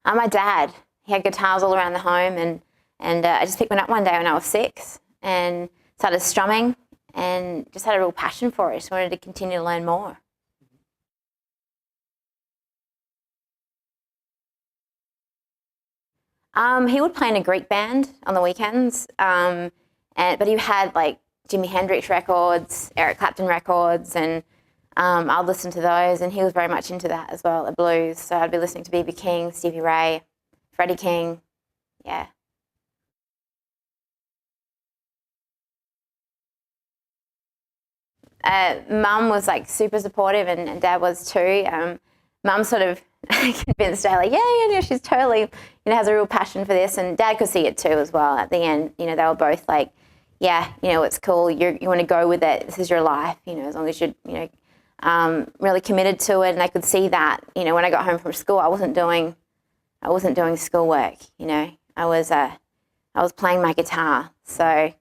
My dad, he had guitars all around the home, and I just picked one up one day when I was 6 and started strumming and just had a real passion for it. Just wanted to continue to learn more. He would play in a Greek band on the weekends, but he had like Jimi Hendrix records, Eric Clapton records, and I'd listen to those, and he was very much into that as well, the blues. So I'd be listening to B.B. King, Stevie Ray, Freddie King, yeah. Mum was like super supportive, and Dad was too. Mum sort of convinced Dad, like, yeah, she's totally, has a real passion for this, and Dad could see it too as well. At the end, they were both like, yeah, it's cool. You want to go with it. This is your life, as long as you're, really committed to it. And I could see that, when I got home from school, I wasn't doing schoolwork. I was playing my guitar. So,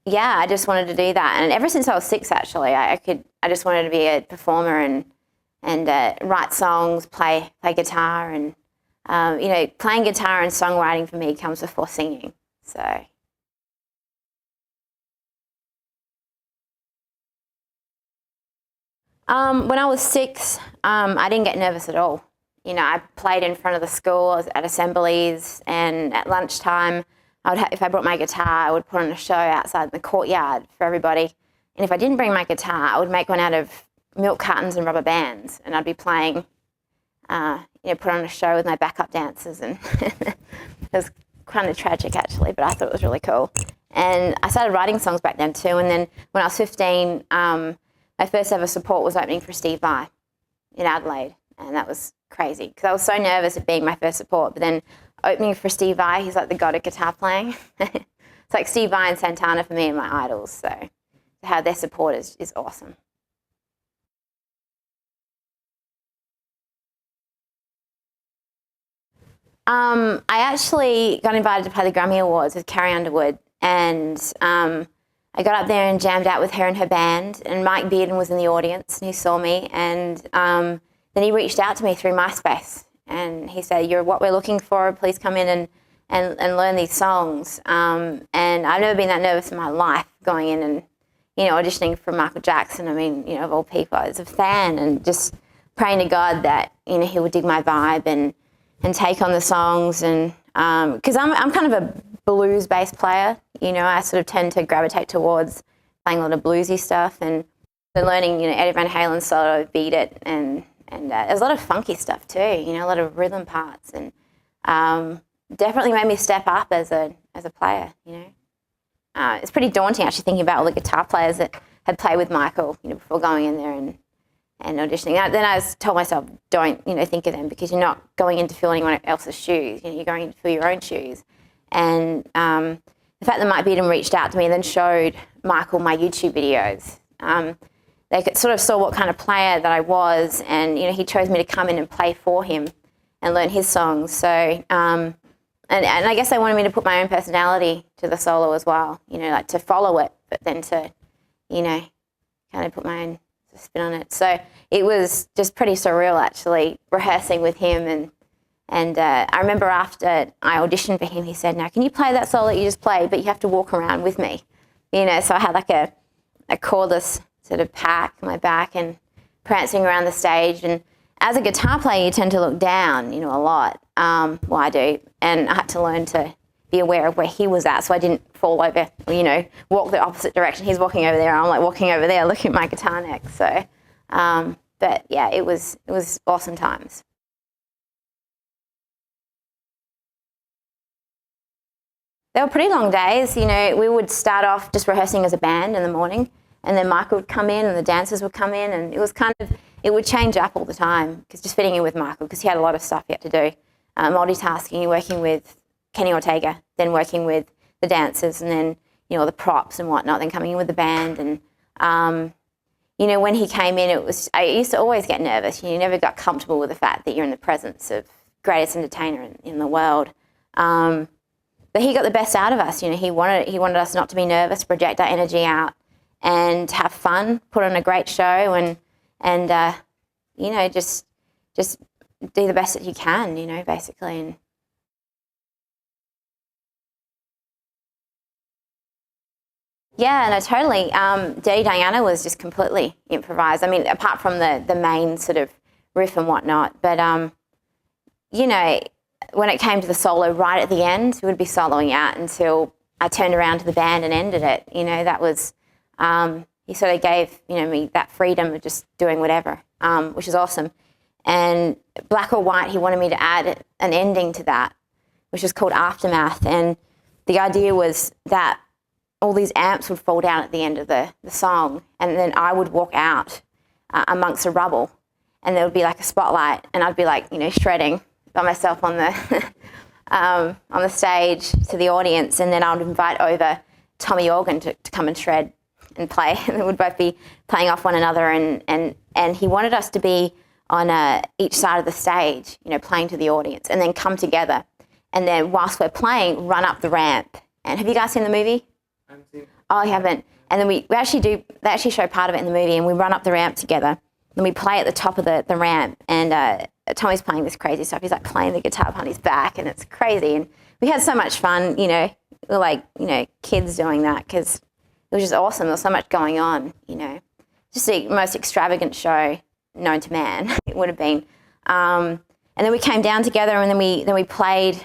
yeah, I just wanted to do that. And ever since I was 6, actually, I just wanted to be a performer and write songs, play guitar, and playing guitar and songwriting for me comes before singing. So. When I was 6, I didn't get nervous at all. I played in front of the school at assemblies, and at lunchtime, if I brought my guitar, I would put on a show outside in the courtyard for everybody. And if I didn't bring my guitar, I would make one out of milk cartons and rubber bands, and I'd be playing, put on a show with my backup dancers, and it was kind of tragic actually, but I thought it was really cool. And I started writing songs back then too, and then when I was 15, my first ever support was opening for Steve Vai in Adelaide, and that was crazy because I was so nervous of being my first support, but then opening for Steve Vai, he's like the god of guitar playing. It's like Steve Vai and Santana for me are my idols, so to have their support is awesome. I actually got invited to play the Grammy Awards with Carrie Underwood, and I got up there and jammed out with her and her band, and Mike Bearden was in the audience, and he saw me, and then he reached out to me through MySpace, and he said, "You're what we're looking for, please come in and learn these songs." And I've never been that nervous in my life going in and, auditioning for Michael Jackson. I mean, of all people, as a fan, and just praying to God that, he would dig my vibe and take on the songs, and because I'm kind of a blues-based player, I sort of tend to gravitate towards playing a lot of bluesy stuff, and learning, Eddie Van Halen solo, Beat It, and there's a lot of funky stuff too, a lot of rhythm parts, and definitely made me step up as a player, It's pretty daunting actually thinking about all the guitar players that had played with Michael, before going in there and auditioning. Then I told myself, don't, think of them, because you're not going in to fill anyone else's shoes. You're going in to fill your own shoes. And the fact that Mike Bearden reached out to me and then showed Michael my YouTube videos, they sort of saw what kind of player that I was, and he chose me to come in and play for him and learn his songs. So, and I guess they wanted me to put my own personality to the solo as well. Like to follow it, but then to, kind of put my own spin on it. So it was just pretty surreal actually rehearsing with him, and I remember after I auditioned for him, he said, "Now can you play that solo that you just played, but you have to walk around with me." So I had like a cordless sort of pack on my back and prancing around the stage, and as a guitar player you tend to look down, a lot. Well, I do, and I had to learn to be aware of where he was at, so I didn't fall over, walk the opposite direction. He's walking over there, I'm like walking over there looking at my guitar neck. So, but yeah, it was awesome times. They were pretty long days. We would start off just rehearsing as a band in the morning, and then Michael would come in and the dancers would come in, and it would change up all the time, because just fitting in with Michael, because he had a lot of stuff he had to do. Multitasking, working with Kenny Ortega, then working with the dancers, and then, the props and whatnot, then coming in with the band. And, when he came in, I used to always get nervous. You never got comfortable with the fact that you're in the presence of greatest entertainer in the world. But he got the best out of us. He wanted us not to be nervous, project our energy out, and have fun, put on a great show, and just do the best that you can, you know, basically. And yeah, no, totally. Dirty Diana was just completely improvised. I mean, apart from the main sort of riff and whatnot, but you know, when it came to the solo right at the end, we would be soloing out until I turned around to the band and ended it. You know, that was he sort of gave, you know, me that freedom of just doing whatever, which is awesome. And Black or White, he wanted me to add an ending to that, which is called Aftermath. And the idea was that all these amps would fall down at the end of the song, and then I would walk out amongst the rubble, and there would be like a spotlight, and I'd be like, you know, shredding by myself on the stage to the audience, and then I would invite over Tommy Organ to come and shred and play, and we would both be playing off one another, and he wanted us to be on each side of the stage, you know, playing to the audience, and then come together, and then whilst we're playing, run up the ramp. And have you guys seen the movie? Oh, you haven't. And then they actually show part of it in the movie, and we run up the ramp together. Then we play at the top of the ramp, and Tommy's playing this crazy stuff. He's like playing the guitar behind his back, and it's crazy. And we had so much fun, you know, we were like, you know, kids doing that, because it was just awesome. There was so much going on, you know. Just the most extravagant show known to man, it would have been. And then we came down together, and then we played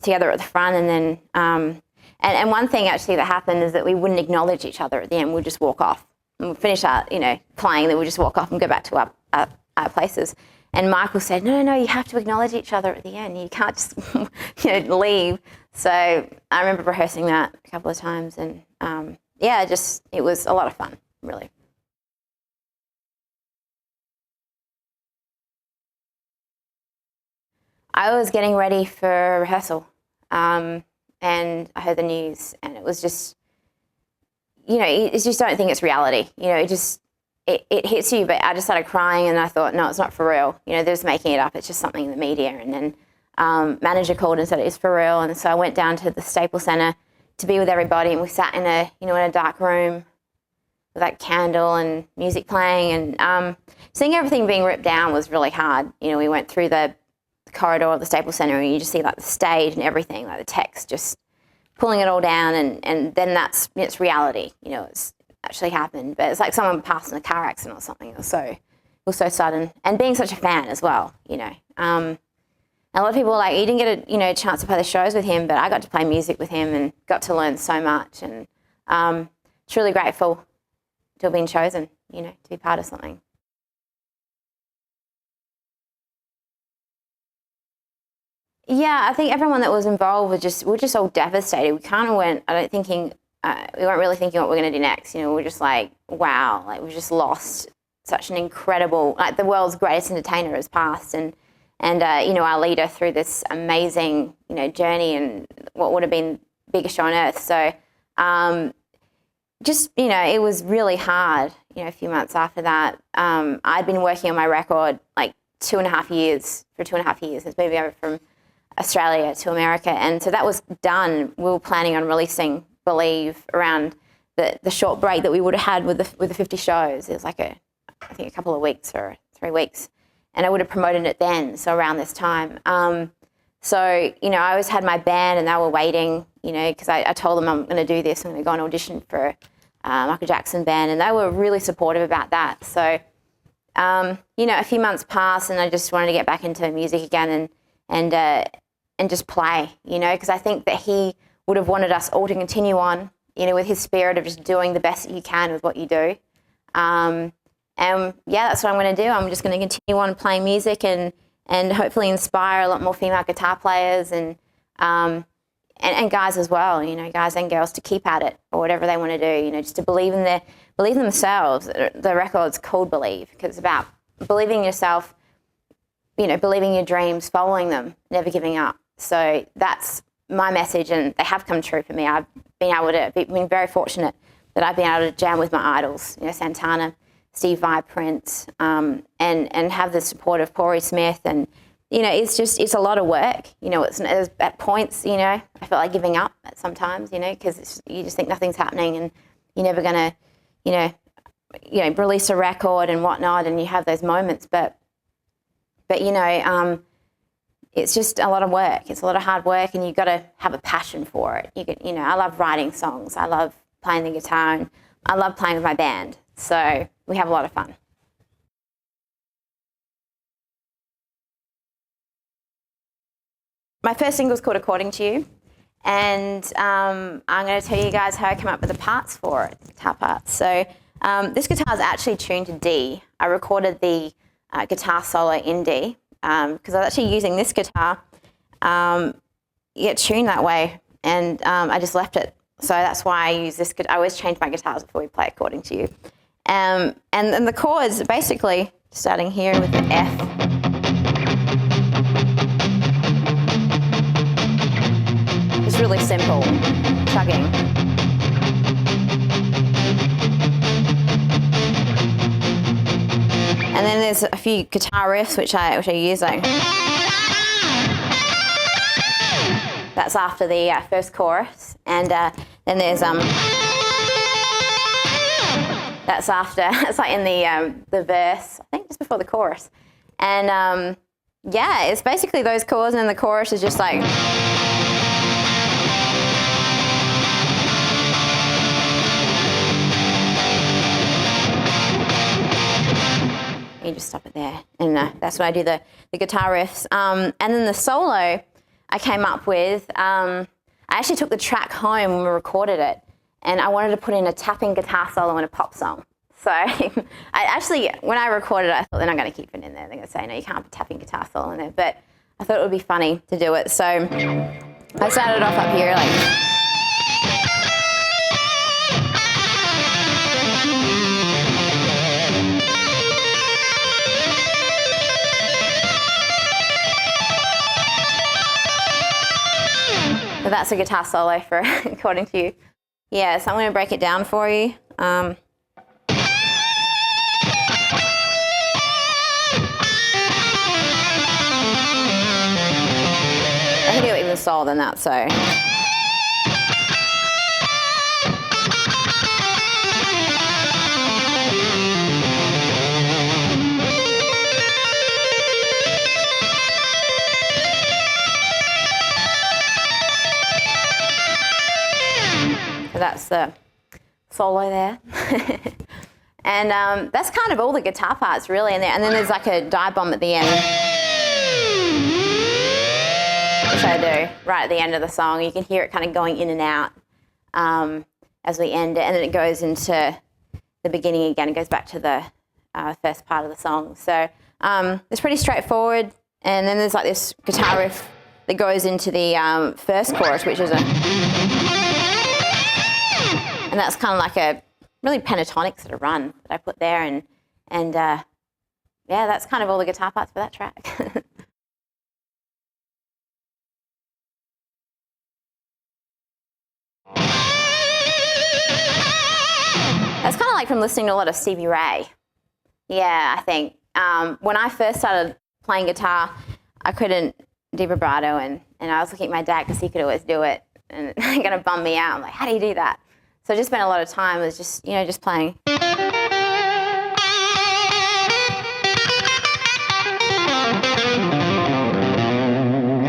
together at the front, and then and one thing actually that happened is that we wouldn't acknowledge each other at the end. We'd just walk off. And we'd finish our, you know, playing, then we'd just walk off and go back to our places. And Michael said, no, you have to acknowledge each other at the end. You can't just, you know, leave. So I remember rehearsing that a couple of times, and yeah, it was a lot of fun, really. I was getting ready for rehearsal, and I heard the news, and it was just, you know, you just don't think it's reality. You know, it hits you, but I just started crying, and I thought, no, it's not for real. You know, they're just making it up. It's just something in the media. And then manager called and said it is for real, and so I went down to the Staples Center to be with everybody, and we sat in a dark room with like candle and music playing, and seeing everything being ripped down was really hard. You know, we went through the corridor of the Staples Center, and you just see like the stage and everything, like the text just pulling it all down, and then it's reality. You know, it's actually happened, but it's like someone passed in a car accident or something. It was so sudden, and being such a fan as well. You know, a lot of people were like, you didn't get a chance to play the shows with him, but I got to play music with him and got to learn so much, and truly grateful to have been chosen. You know, to be part of something. Yeah, I think everyone that was involved we're just all devastated. We kind of went, we weren't really thinking what we're going to do next. You know, we're just like, wow, like we've just lost such an incredible, like the world's greatest entertainer has passed, and you know, our leader through this amazing, you know, journey and what would have been the biggest show on earth. So just, you know, it was really hard, you know, a few months after that. I'd been working on my record like 2.5 years, for 2.5 years. It's moved over from Australia to America, and so that was done. We were planning on releasing Believe around the short break that we would have had with the 50 shows. It was like I think a couple of weeks or 3 weeks, and I would have promoted it then, so around this time. So, you know, I always had my band, and they were waiting, you know, because I told them I'm going to do this, I'm going to go and audition for Michael Jackson band, and they were really supportive about that. So, you know, a few months passed, and I just wanted to get back into music again, and just play, you know, because I think that he would have wanted us all to continue on, you know, with his spirit of just doing the best that you can with what you do. And yeah, that's what I'm going to do. I'm just going to continue on playing music and hopefully inspire a lot more female guitar players and guys as well, you know, guys and girls to keep at it or whatever they want to do, you know, just to believe in themselves. The record's called Believe, because it's about believing in yourself, you know, believing your dreams, following them, never giving up. So that's my message, and they have come true for me. I've been very fortunate that I've been able to jam with my idols, you know, Santana, Steve Vai, Prince, and have the support of Corey Smith. And, you know, it's a lot of work. You know, it's at points, you know, I felt like giving up sometimes, you know, because you just think nothing's happening and you're never going to, you know, release a record and whatnot, and you have those moments. But But, it's just a lot of work. It's a lot of hard work, and you've got to have a passion for it. I love writing songs. I love playing the guitar, and I love playing with my band. So we have a lot of fun. My first single is called According to You, and I'm going to tell you guys how I came up with the parts for it, guitar parts. So this guitar is actually tuned to D. I recorded the guitar solo in D because I was actually using this guitar. You get tuned that way, and I just left it. So that's why I use this guitar. I always change my guitars before we play According to You. And then the chords, basically, starting here with the F. It's really simple, chugging. And then there's a few guitar riffs which I use. That's after the first chorus, and then there's that's after. It's like in the verse, I think, just before the chorus, and yeah, it's basically those chords, and then the chorus is just like. You just stop it there, and that's when I do the guitar riffs. And then the solo I came up with, I actually took the track home when we recorded it, and I wanted to put in a tapping guitar solo in a pop song. So when I recorded it, I thought they're not going to keep it in there. They're going to say, no, you can't put tapping guitar solo in there. But I thought it would be funny to do it. So I started off up here like... So that's a guitar solo for According to You. Yeah, so I'm going to break it down for you. I can do it even slower than that, so. So that's the solo there. And that's kind of all the guitar parts really in there. And then there's like a dive bomb at the end, which I do right at the end of the song. You can hear it kind of going in and out as we end it. And then it goes into the beginning again. It goes back to the first part of the song. So it's pretty straightforward. And then there's like this guitar riff that goes into the first chorus, which is and that's kind of like a really pentatonic sort of run that I put there, and yeah, that's kind of all the guitar parts for that track. That's kind of like from listening to a lot of Stevie Ray. Yeah, I think. When I first started playing guitar, I couldn't do vibrato, and I was looking at my dad because he could always do it, and it kind of bummed me out. I'm like, how do you do that? So I just spent a lot of time with just playing.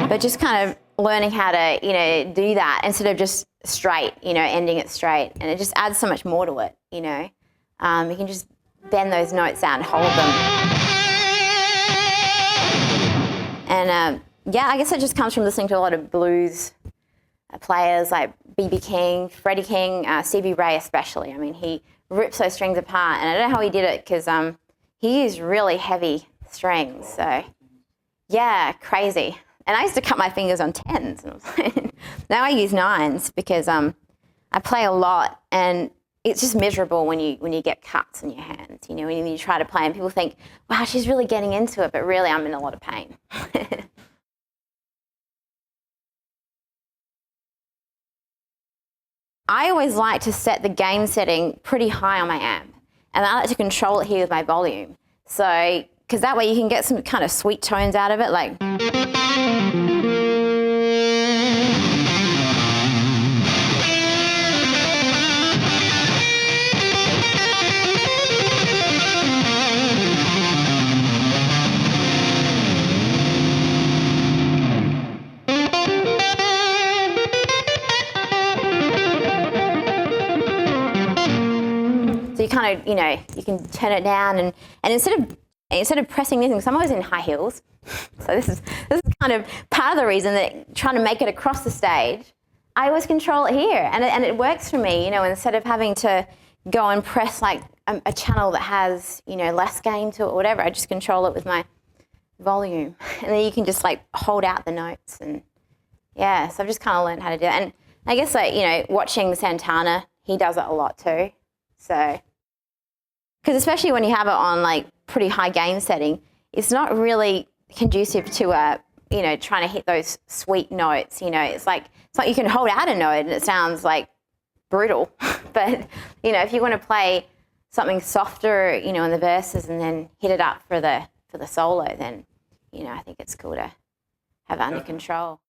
But just kind of learning how to, do that instead of just straight, ending it straight. And it just adds so much more to it, You can just bend those notes out and hold them. And yeah, I guess it just comes from listening to a lot of blues players like B.B. King, Freddie King, Stevie Ray especially. I mean, he rips those strings apart, and I don't know how he did it because he used really heavy strings. So, yeah, crazy. And I used to cut my fingers on 10s. Now I use 9s because I play a lot, and it's just miserable when you get cuts in your hands. When you try to play, and people think, "Wow, she's really getting into it," but really, I'm in a lot of pain. I always like to set the gain setting pretty high on my amp, and I like to control it here with my volume. So, because that way you can get some kind of sweet tones out of it, like. kind of, you can turn it down and instead of pressing this, because I'm always in high heels, so this is kind of part of the reason that trying to make it across the stage, I always control it here, and it works for me, instead of having to go and press like a channel that has, less gain to it or whatever, I just control it with my volume, and then you can just like hold out the notes, and yeah, so I've just kind of learned how to do it. And I guess like, watching Santana, he does it a lot too, so, because especially when you have it on like pretty high gain setting, it's not really conducive to trying to hit those sweet notes. It's like you can hold out a note and it sounds like brutal, but if you want to play something softer, in the verses and then hit it up for the solo, then I think it's cool to have it under control.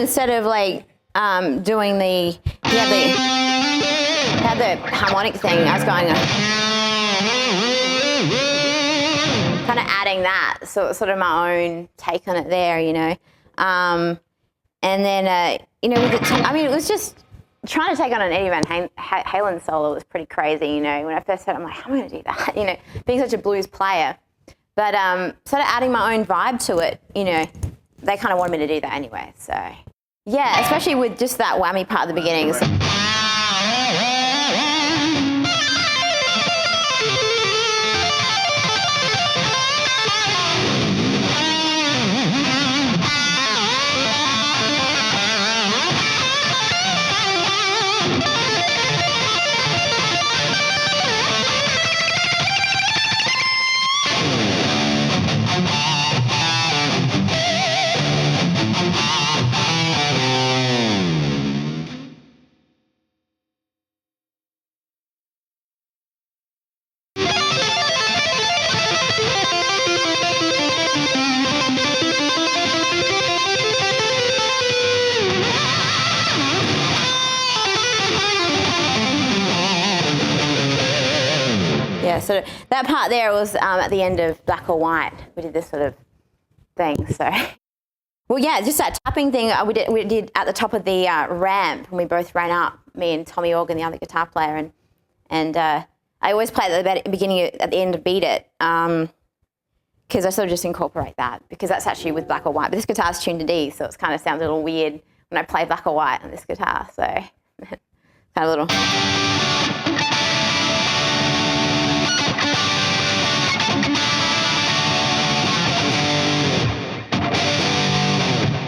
Instead of like doing the harmonic thing, I was going kind of adding that, so sort of my own take on it there, and then with it was just trying to take on an Eddie Van Halen solo was pretty crazy, when I first heard it, I'm like, how am I going to do that, being such a blues player, but sort of adding my own vibe to it, they kind of wanted me to do that anyway, so. Yeah, especially with just that whammy part at the beginning. So. So that part there was at the end of Black or White. We did this sort of thing. So, well, yeah, just that tapping thing we did at the top of the ramp, and we both ran up, me and Tommy Organ, the other guitar player, and I always play at the beginning, at the end of Beat It, because I sort of just incorporate that, because that's actually with Black or White. But this guitar's tuned to D, so it kind of sounds a little weird when I play Black or White on this guitar. So, kind of a little.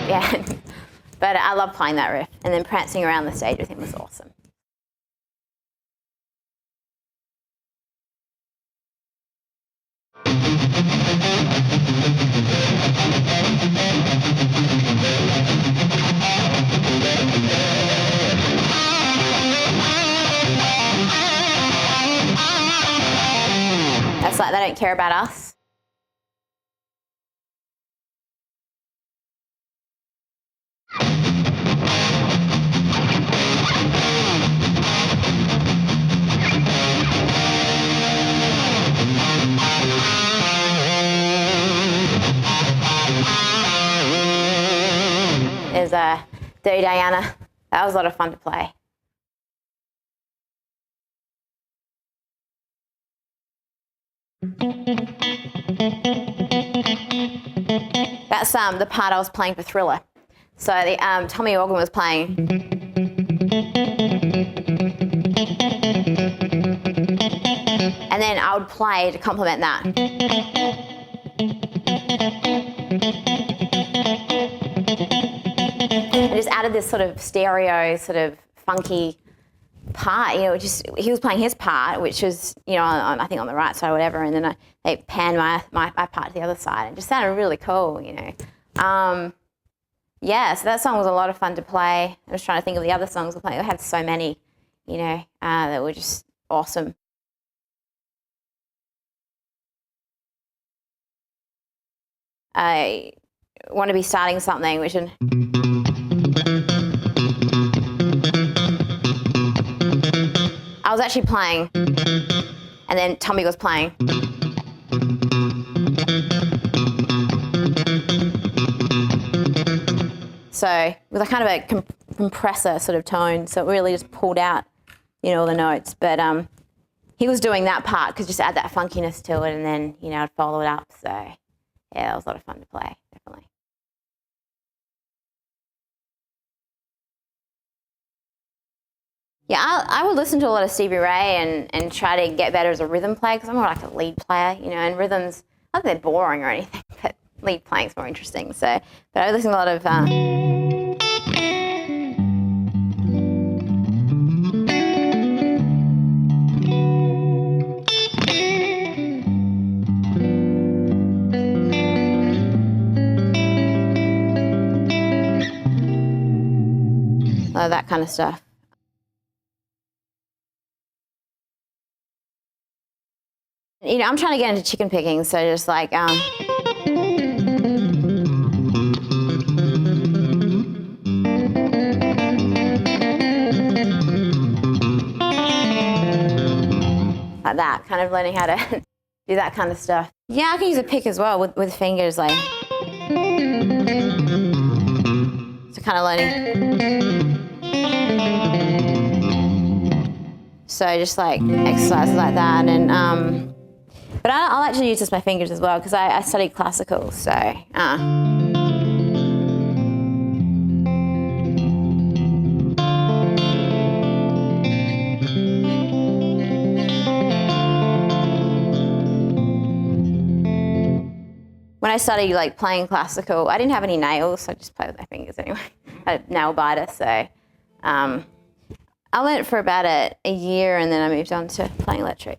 Yeah, but I love playing that riff, and then prancing around the stage with him was awesome. That's like they don't care about us. There's Dirty Diana. That was a lot of fun to play. That's the part I was playing for Thriller. So the Tommy Organ was playing. And then I would play to complement that. I just added this sort of stereo, sort of funky part, he was playing his part, which was, I think on the right side or whatever, and then they panned my part to the other side. It just sounded really cool, Yeah, so that song was a lot of fun to play. I was trying to think of the other songs we played. We had so many, that were just awesome. I want to be starting something, which I was actually playing, and then Tommy was playing. So it was a kind of a compressor sort of tone, so it really just pulled out, all the notes. But he was doing that part because just add that funkiness to it, and then, I'd follow it up. So yeah, that was a lot of fun to play, definitely. Yeah, I would listen to a lot of Stevie Ray and try to get better as a rhythm player because I'm more like a lead player, and rhythms, not that they're boring or anything, but lead playing's more interesting. So, but I listen to a lot of that kind of stuff. I'm trying to get into chicken picking, so just like like that, kind of learning how to do that kind of stuff. Yeah, I can use a pick as well with fingers, like so kind of learning. So just like exercises like that, and but I'll actually use just my fingers as well because I studied classical, so. When I started like playing classical, I didn't have any nails, so I just played with my fingers anyway. I had a nail biter, so I learned for about a year, and then I moved on to playing electric.